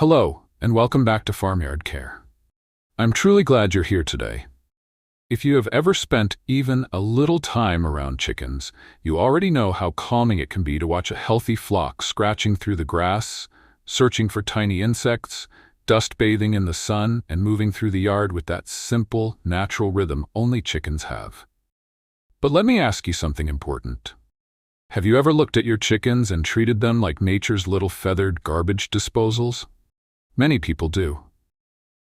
Hello, and welcome back to Farmyard Care. I'm truly glad you're here today. If you have ever spent even a little time around chickens, you already know how calming it can be to watch a healthy flock scratching through the grass, searching for tiny insects, dust bathing in the sun, and moving through the yard with that simple, natural rhythm only chickens have. But let me ask you something important. Have you ever looked at your chickens and treated them like nature's little feathered garbage disposals? Many people do.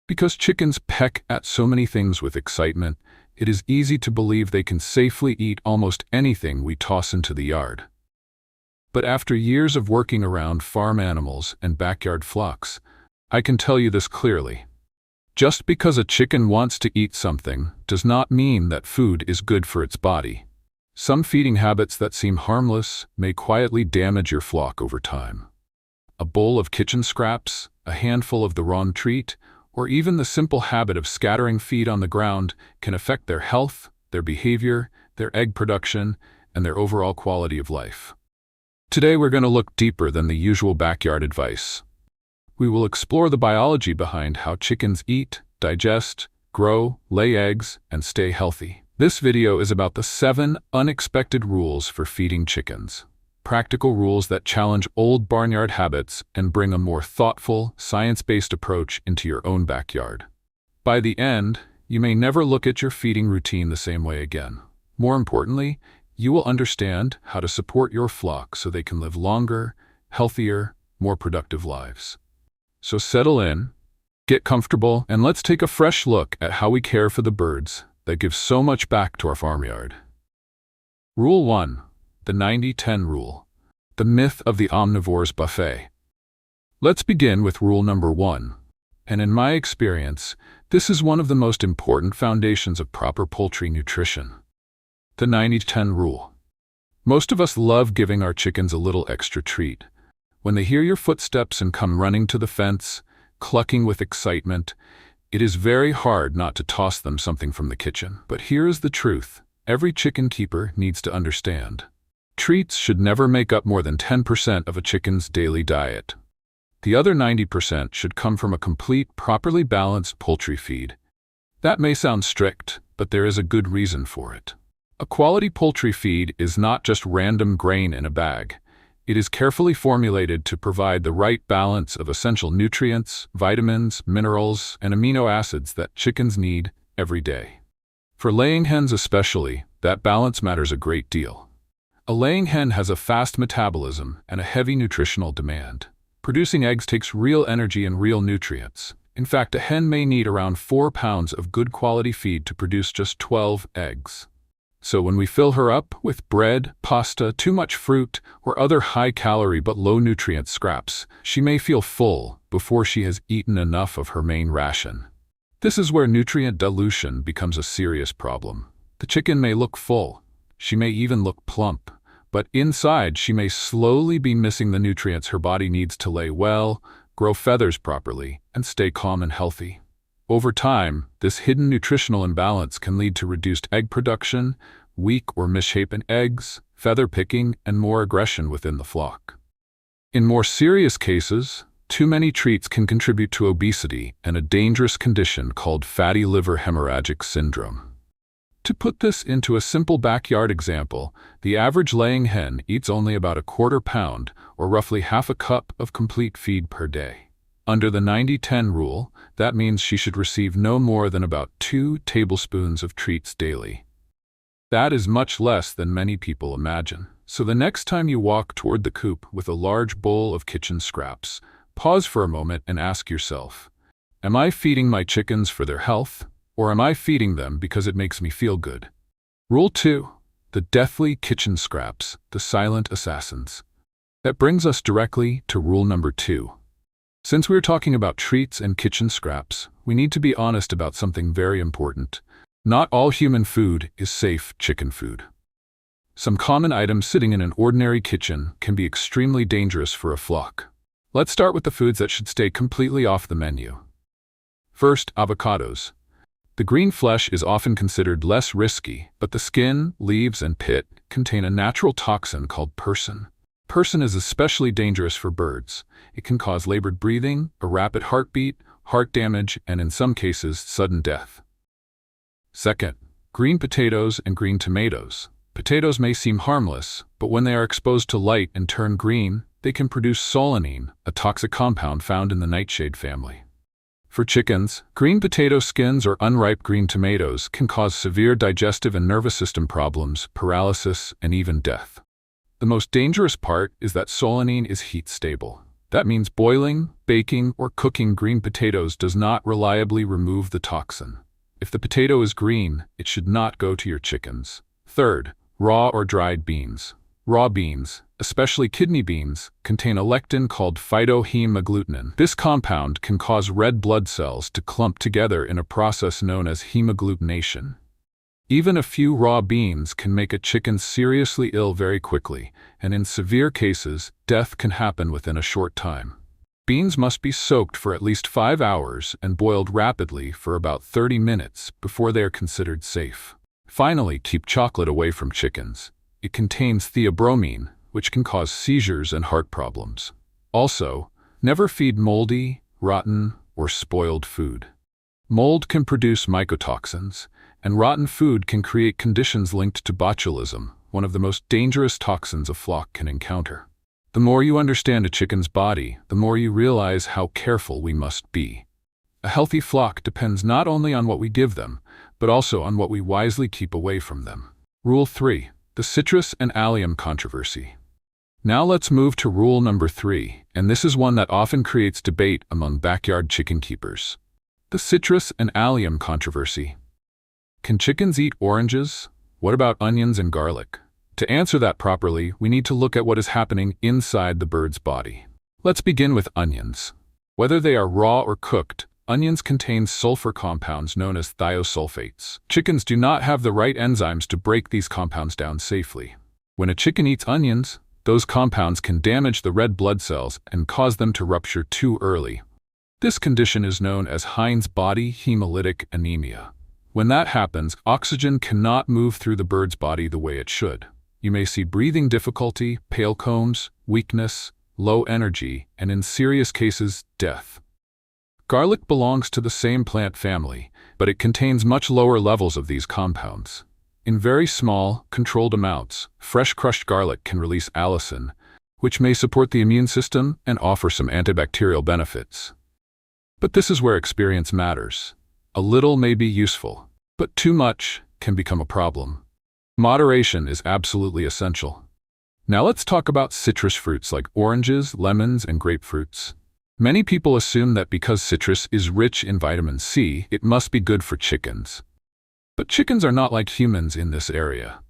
Because chickens peck at so many things with excitement, it is easy to believe they can safely eat almost anything we toss into the yard. But after years of working around farm animals and backyard flocks, I can tell you this clearly. Just because a chicken wants to eat something does not mean that food is good for its body. Some feeding habits that seem harmless may quietly damage your flock over time. A bowl of kitchen scraps, a handful of the wrong treat, or even the simple habit of scattering feed on the ground can affect their health, their behavior, their egg production, and their overall quality of life. Today we're going to look deeper than the usual backyard advice. We will explore the biology behind how chickens eat, digest, grow, lay eggs, and stay healthy. This video is about the 7 unexpected rules for feeding chickens. Practical rules that challenge old barnyard habits and bring a more thoughtful, science-based approach into your own backyard. By the end, you may never look at your feeding routine the same way again. More importantly, you will understand how to support your flock so they can live longer, healthier, more productive lives. So settle in, get comfortable, and let's take a fresh look at how we care for the birds that give so much back to our farmyard. Rule 1. The 90-10 rule. The myth of the omnivore's buffet. Let's begin with rule number 1. And in my experience, this is one of the most important foundations of proper poultry nutrition. The 90-10 rule. Most of us love giving our chickens a little extra treat. When they hear your footsteps and come running to the fence, clucking with excitement, it is very hard not to toss them something from the kitchen. But here is the truth. Every chicken keeper needs to understand. Treats should never make up more than 10% of a chicken's daily diet. The other 90% should come from a complete, properly balanced poultry feed. That may sound strict, but there is a good reason for it. A quality poultry feed is not just random grain in a bag. It is carefully formulated to provide the right balance of essential nutrients, vitamins, minerals, and amino acids that chickens need every day. For laying hens especially, that balance matters a great deal. A laying hen has a fast metabolism and a heavy nutritional demand. Producing eggs takes real energy and real nutrients. In fact, a hen may need around 4 pounds of good quality feed to produce just 12 eggs. So when we fill her up with bread, pasta, too much fruit, or other high-calorie but low-nutrient scraps, she may feel full before she has eaten enough of her main ration. This is where nutrient dilution becomes a serious problem. The chicken may look full. She may even look plump. But inside, she may slowly be missing the nutrients her body needs to lay well, grow feathers properly, and stay calm and healthy. Over time, this hidden nutritional imbalance can lead to reduced egg production, weak or misshapen eggs, feather picking, and more aggression within the flock. In more serious cases, too many treats can contribute to obesity and a dangerous condition called fatty liver hemorrhagic syndrome. To put this into a simple backyard example, the average laying hen eats only about a quarter pound, or roughly half a cup of complete feed per day. Under the 90-10 rule, that means she should receive no more than about 2 tablespoons of treats daily. That is much less than many people imagine. So the next time you walk toward the coop with a large bowl of kitchen scraps, pause for a moment and ask yourself, am I feeding my chickens for their health? Or am I feeding them because it makes me feel good? Rule 2. The deathly kitchen scraps, the silent assassins. That brings us directly to rule number 2. Since we're talking about treats and kitchen scraps, we need to be honest about something very important. Not all human food is safe chicken food. Some common items sitting in an ordinary kitchen can be extremely dangerous for a flock. Let's start with the foods that should stay completely off the menu. First, avocados. The green flesh is often considered less risky, but the skin, leaves, and pit contain a natural toxin called persin. Person is especially dangerous for birds. It can cause labored breathing, a rapid heartbeat, heart damage, and in some cases, sudden death. Second, green potatoes and green tomatoes. Potatoes may seem harmless, but when they are exposed to light and turn green, they can produce solanine, a toxic compound found in the nightshade family. For chickens, green potato skins or unripe green tomatoes can cause severe digestive and nervous system problems, paralysis, and even death. The most dangerous part is that solanine is heat stable. That means boiling, baking, or cooking green potatoes does not reliably remove the toxin. If the potato is green, it should not go to your chickens. Third, raw or dried beans. Raw beans, especially kidney beans, contain a lectin called phytohemagglutinin. This compound can cause red blood cells to clump together in a process known as hemagglutination. Even a few raw beans can make a chicken seriously ill very quickly, and in severe cases, death can happen within a short time. Beans must be soaked for at least 5 hours and boiled rapidly for about 30 minutes before they are considered safe. Finally, keep chocolate away from chickens. It contains theobromine, which can cause seizures and heart problems. Also, never feed moldy, rotten, or spoiled food. Mold can produce mycotoxins, and rotten food can create conditions linked to botulism, one of the most dangerous toxins a flock can encounter. The more you understand a chicken's body, the more you realize how careful we must be. A healthy flock depends not only on what we give them, but also on what we wisely keep away from them. Rule 3. The citrus and allium controversy. Now let's move to rule number 3, and this is one that often creates debate among backyard chicken keepers. The citrus and allium controversy. Can chickens eat oranges? What about onions and garlic? To answer that properly, we need to look at what is happening inside the bird's body. Let's begin with onions. Whether they are raw or cooked, onions contain sulfur compounds known as thiosulfates. Chickens do not have the right enzymes to break these compounds down safely. When a chicken eats onions, those compounds can damage the red blood cells and cause them to rupture too early. This condition is known as Hens body hemolytic anemia. When that happens, oxygen cannot move through the bird's body the way it should. You may see breathing difficulty, pale combs, weakness, low energy, and in serious cases, death. Garlic belongs to the same plant family, but it contains much lower levels of these compounds. In very small, controlled amounts, fresh crushed garlic can release allicin, which may support the immune system and offer some antibacterial benefits. But this is where experience matters. A little may be useful, but too much can become a problem. Moderation is absolutely essential. Now let's talk about citrus fruits like oranges, lemons, and grapefruits. Many people assume that because citrus is rich in vitamin C, it must be good for chickens. But chickens are not like humans in this area.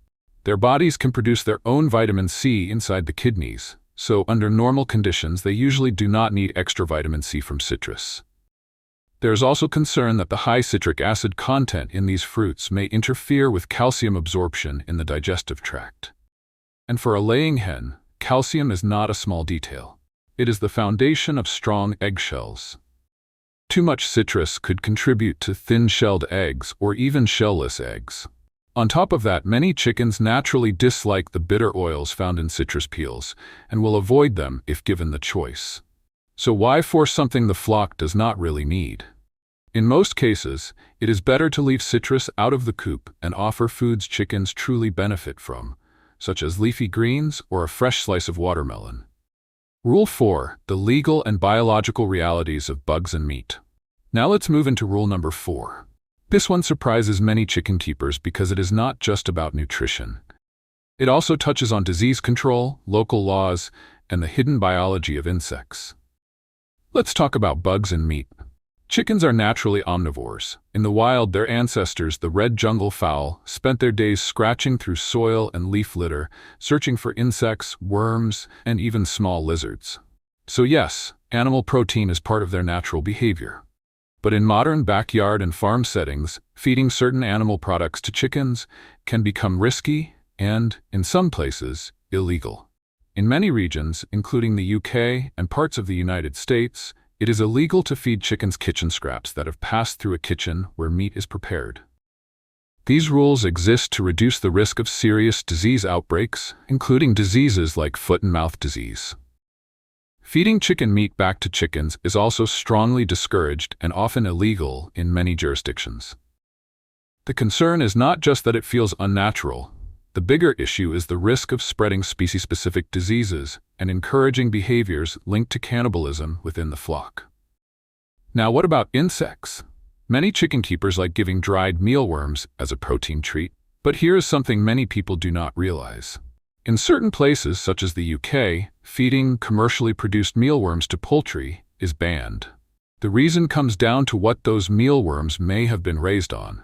Their bodies can produce their own vitamin C inside the kidneys, so under normal conditions they usually do not need extra vitamin C from citrus. There is also concern that the high citric acid content in these fruits may interfere with calcium absorption in the digestive tract. And for a laying hen, calcium is not a small detail. It is the foundation of strong eggshells. Too much citrus could contribute to thin-shelled eggs or even shellless eggs. On top of that, many chickens naturally dislike the bitter oils found in citrus peels and will avoid them if given the choice. So why force something the flock does not really need? In most cases, it is better to leave citrus out of the coop and offer foods chickens truly benefit from, such as leafy greens or a fresh slice of watermelon. Rule 4. The legal and biological realities of bugs and meat. Now let's move into rule number 4. This one surprises many chicken keepers because it is not just about nutrition. It also touches on disease control, local laws, and the hidden biology of insects. Let's talk about bugs and meat. Chickens are naturally omnivores. In the wild, their ancestors, the red jungle fowl, spent their days scratching through soil and leaf litter, searching for insects, worms, and even small lizards. So yes, animal protein is part of their natural behavior. But in modern backyard and farm settings, feeding certain animal products to chickens can become risky and, in some places, illegal. In many regions, including the UK and parts of the United States, it is illegal to feed chickens kitchen scraps that have passed through a kitchen where meat is prepared. These rules exist to reduce the risk of serious disease outbreaks, including diseases like foot and mouth disease. Feeding chicken meat back to chickens is also strongly discouraged and often illegal in many jurisdictions. The concern is not just that it feels unnatural. The bigger issue is the risk of spreading species-specific diseases and encouraging behaviors linked to cannibalism within the flock. Now, what about insects? Many chicken keepers like giving dried mealworms as a protein treat, but here is something many people do not realize. In certain places, such as the UK, feeding commercially produced mealworms to poultry is banned. The reason comes down to what those mealworms may have been raised on.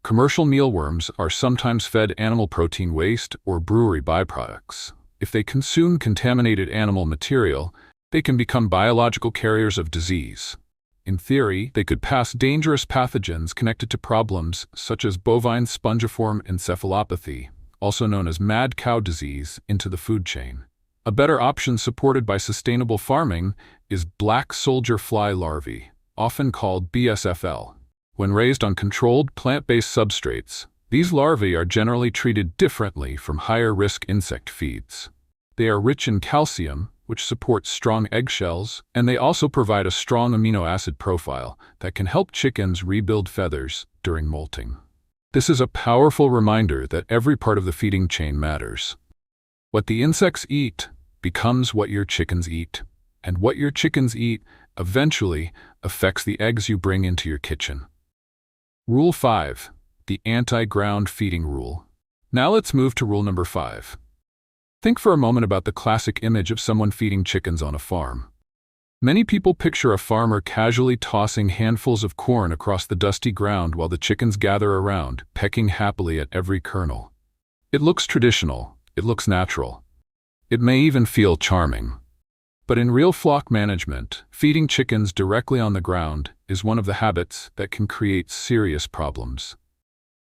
Commercial mealworms are sometimes fed animal protein waste or brewery byproducts. If they consume contaminated animal material, they can become biological carriers of disease. In theory, they could pass dangerous pathogens connected to problems such as bovine spongiform encephalopathy, also known as mad cow disease, into the food chain. A better option supported by sustainable farming is black soldier fly larvae, often called BSFL. When raised on controlled plant-based substrates, these larvae are generally treated differently from higher-risk insect feeds. They are rich in calcium, which supports strong eggshells, and they also provide a strong amino acid profile that can help chickens rebuild feathers during molting. This is a powerful reminder that every part of the feeding chain matters. What the insects eat becomes what your chickens eat, and what your chickens eat eventually affects the eggs you bring into your kitchen. Rule 5. The anti-ground feeding rule. Now let's move to rule number 5. Think for a moment about the classic image of someone feeding chickens on a farm. Many people picture a farmer casually tossing handfuls of corn across the dusty ground while the chickens gather around, pecking happily at every kernel. It looks traditional, it looks natural. It may even feel charming. But in real flock management, feeding chickens directly on the ground is one of the habits that can create serious problems.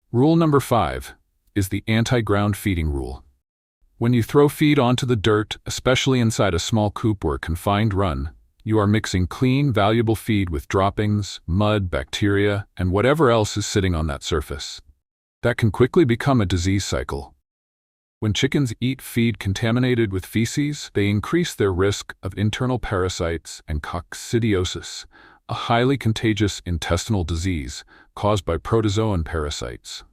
Rule number 5 is the anti-ground feeding rule. When you throw feed onto the dirt, especially inside a small coop or a confined run, you are mixing clean, valuable feed with droppings, mud, bacteria, and whatever else is sitting on that surface. That can quickly become a disease cycle. When chickens eat feed contaminated with feces, they increase their risk of internal parasites and coccidiosis, a highly contagious intestinal disease caused by protozoan parasites.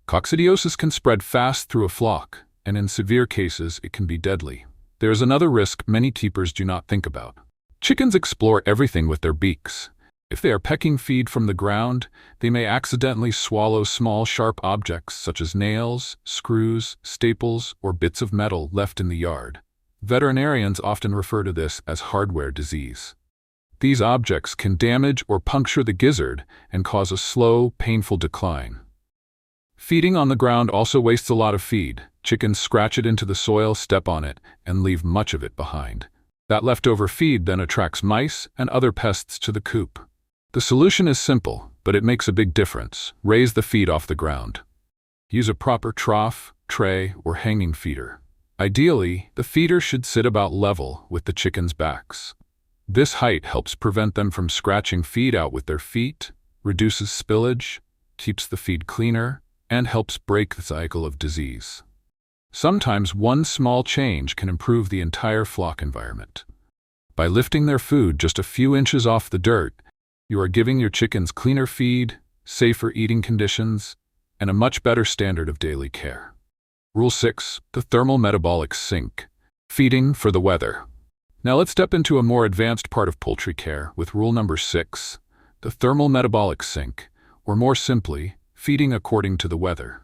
Coccidiosis can spread fast through a flock, and in severe cases it can be deadly. There is another risk many keepers do not think about. Chickens explore everything with their beaks. If they are pecking feed from the ground, they may accidentally swallow small sharp objects such as nails, screws, staples, or bits of metal left in the yard. Veterinarians often refer to this as hardware disease. These objects can damage or puncture the gizzard and cause a slow, painful decline. Feeding on the ground also wastes a lot of feed. Chickens scratch it into the soil, step on it, and leave much of it behind. That leftover feed then attracts mice and other pests to the coop. The solution is simple, but it makes a big difference. Raise the feed off the ground. Use a proper trough, tray, or hanging feeder. Ideally, the feeder should sit about level with the chickens' backs. This height helps prevent them from scratching feed out with their feet, reduces spillage, keeps the feed cleaner, and helps break the cycle of disease. Sometimes one small change can improve the entire flock environment. By lifting their food just a few inches off the dirt, you are giving your chickens cleaner feed, safer eating conditions, and a much better standard of daily care. Rule 6. The thermal metabolic sink. Feeding for the weather. Now let's step into a more advanced part of poultry care with rule number 6, the thermal metabolic sink, or more simply, feeding according to the weather.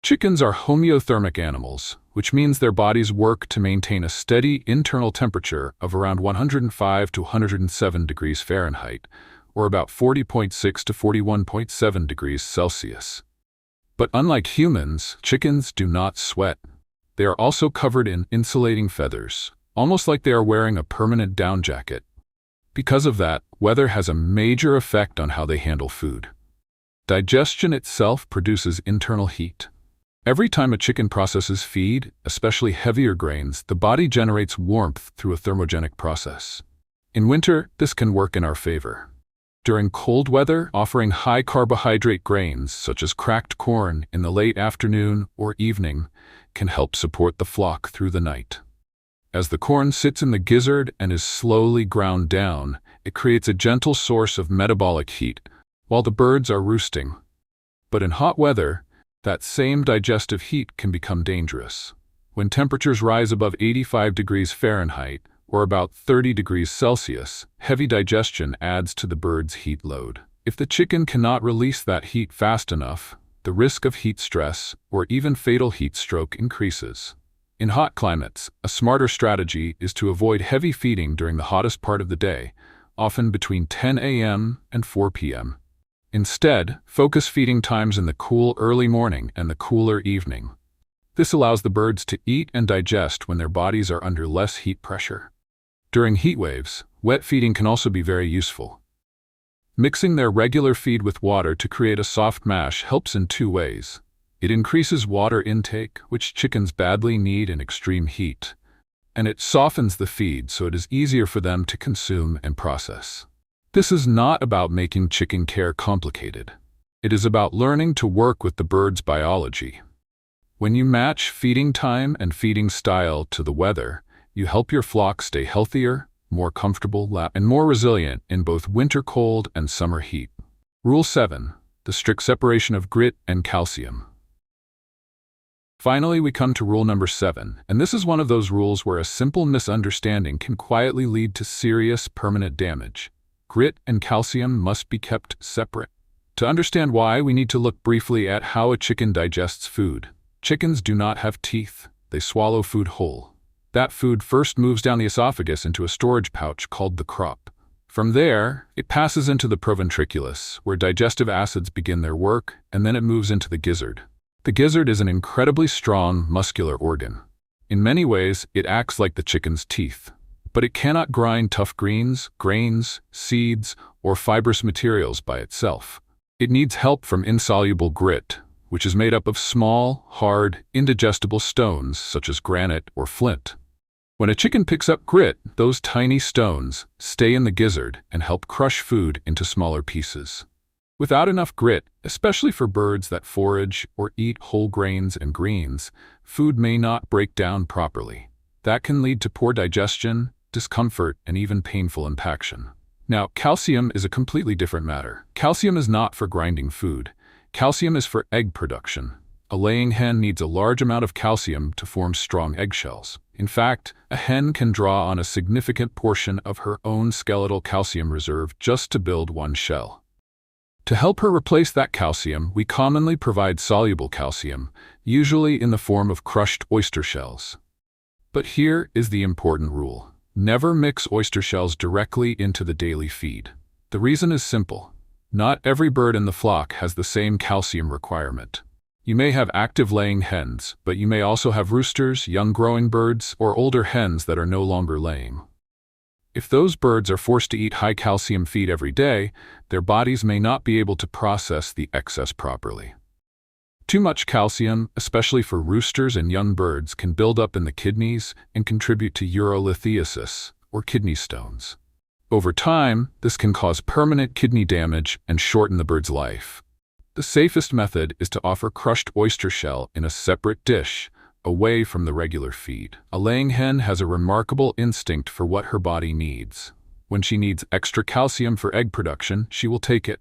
Chickens are homeothermic animals, which means their bodies work to maintain a steady internal temperature of around 105 to 107 degrees Fahrenheit, or about 40.6 to 41.7 degrees Celsius. But unlike humans, chickens do not sweat. They are also covered in insulating feathers, almost like they are wearing a permanent down jacket. Because of that, weather has a major effect on how they handle food. Digestion itself produces internal heat. Every time a chicken processes feed, especially heavier grains, the body generates warmth through a thermogenic process. In winter, this can work in our favor. During cold weather, offering high-carbohydrate grains such as cracked corn in the late afternoon or evening can help support the flock through the night. As the corn sits in the gizzard and is slowly ground down, it creates a gentle source of metabolic heat while the birds are roosting. But in hot weather, that same digestive heat can become dangerous. When temperatures rise above 85 degrees Fahrenheit, or about 30 degrees Celsius, heavy digestion adds to the bird's heat load. If the chicken cannot release that heat fast enough, the risk of heat stress or even fatal heat stroke increases. In hot climates, a smarter strategy is to avoid heavy feeding during the hottest part of the day, often between 10 a.m. and 4 p.m. Instead, focus feeding times in the cool early morning and the cooler evening. This allows the birds to eat and digest when their bodies are under less heat pressure. During heat waves, wet feeding can also be very useful. Mixing their regular feed with water to create a soft mash helps in two ways. It increases water intake, which chickens badly need in extreme heat, and it softens the feed so it is easier for them to consume and process. This is not about making chicken care complicated. It is about learning to work with the bird's biology. When you match feeding time and feeding style to the weather, you help your flock stay healthier, more comfortable, and more resilient in both winter cold and summer heat. Rule 7. The strict separation of grit and calcium. Finally, we come to rule number 7, and this is one of those rules where a simple misunderstanding can quietly lead to serious, permanent damage. Grit and calcium must be kept separate. To understand why, we need to look briefly at how a chicken digests food. Chickens do not have teeth. They swallow food whole. That food first moves down the esophagus into a storage pouch called the crop. From there, it passes into the proventriculus, where digestive acids begin their work, and then it moves into the gizzard. The gizzard is an incredibly strong, muscular organ. In many ways, it acts like the chicken's teeth. But it cannot grind tough greens, grains, seeds, or fibrous materials by itself. It needs help from insoluble grit, which is made up of small, hard, indigestible stones such as granite or flint. When a chicken picks up grit, those tiny stones stay in the gizzard and help crush food into smaller pieces. Without enough grit, especially for birds that forage or eat whole grains and greens, food may not break down properly. That can lead to poor digestion, discomfort, and even painful impaction. Now, calcium is a completely different matter. Calcium is not for grinding food. Calcium is for egg production. A laying hen needs a large amount of calcium to form strong eggshells. In fact, a hen can draw on a significant portion of her own skeletal calcium reserve just to build one shell. To help her replace that calcium, we commonly provide soluble calcium, usually in the form of crushed oyster shells. But here is the important rule. Never mix oyster shells directly into the daily feed. The reason is simple. Not every bird in the flock has the same calcium requirement. You may have active laying hens, but you may also have roosters, young growing birds, or older hens that are no longer laying. If those birds are forced to eat high calcium feed every day, their bodies may not be able to process the excess properly. Too much calcium, especially for roosters and young birds, can build up in the kidneys and contribute to urolithiasis, or kidney stones. Over time, this can cause permanent kidney damage and shorten the bird's life. The safest method is to offer crushed oyster shell in a separate dish, away from the regular feed. A laying hen has a remarkable instinct for what her body needs. When she needs extra calcium for egg production, she will take it.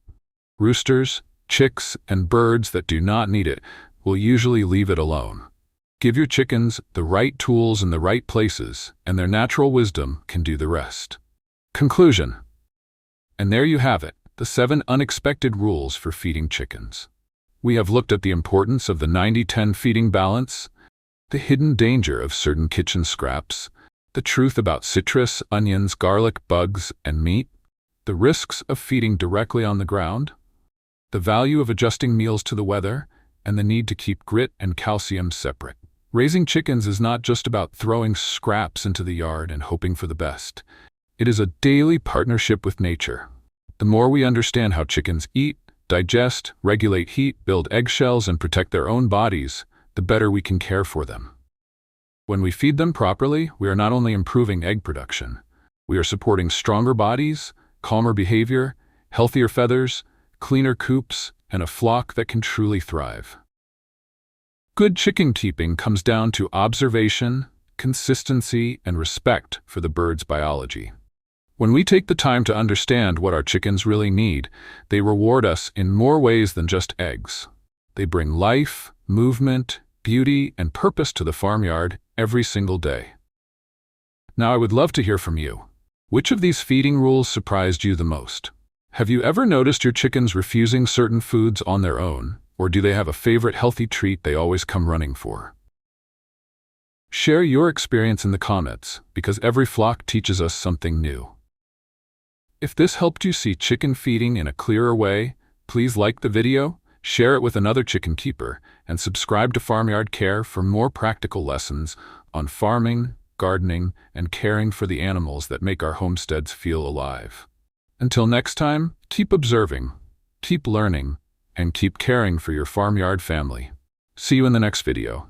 Roosters, chicks, and birds that do not need it will usually leave it alone. Give your chickens the right tools in the right places, and their natural wisdom can do the rest. Conclusion. And there you have it, the 7 unexpected rules for feeding chickens. We have looked at the importance of the 90-10 feeding balance, the hidden danger of certain kitchen scraps, the truth about citrus, onions, garlic, bugs, and meat, the risks of feeding directly on the ground, the value of adjusting meals to the weather, and the need to keep grit and calcium separate. Raising chickens is not just about throwing scraps into the yard and hoping for the best. It is a daily partnership with nature. The more we understand how chickens eat, digest, regulate heat, build eggshells, and protect their own bodies, the better we can care for them. When we feed them properly, we are not only improving egg production, we are supporting stronger bodies, calmer behavior, healthier feathers, cleaner coops, and a flock that can truly thrive. Good chicken keeping comes down to observation, consistency, and respect for the bird's biology. When we take the time to understand what our chickens really need, they reward us in more ways than just eggs. They bring life, movement, beauty, and purpose to the farmyard every single day. Now, I would love to hear from you. Which of these feeding rules surprised you the most? Have you ever noticed your chickens refusing certain foods on their own, or do they have a favorite healthy treat they always come running for? Share your experience in the comments, because every flock teaches us something new. If this helped you see chicken feeding in a clearer way, please like the video, share it with another chicken keeper, and subscribe to Farmyard Care for more practical lessons on farming, gardening, and caring for the animals that make our homesteads feel alive. Until next time, keep observing, keep learning, and keep caring for your farmyard family. See you in the next video.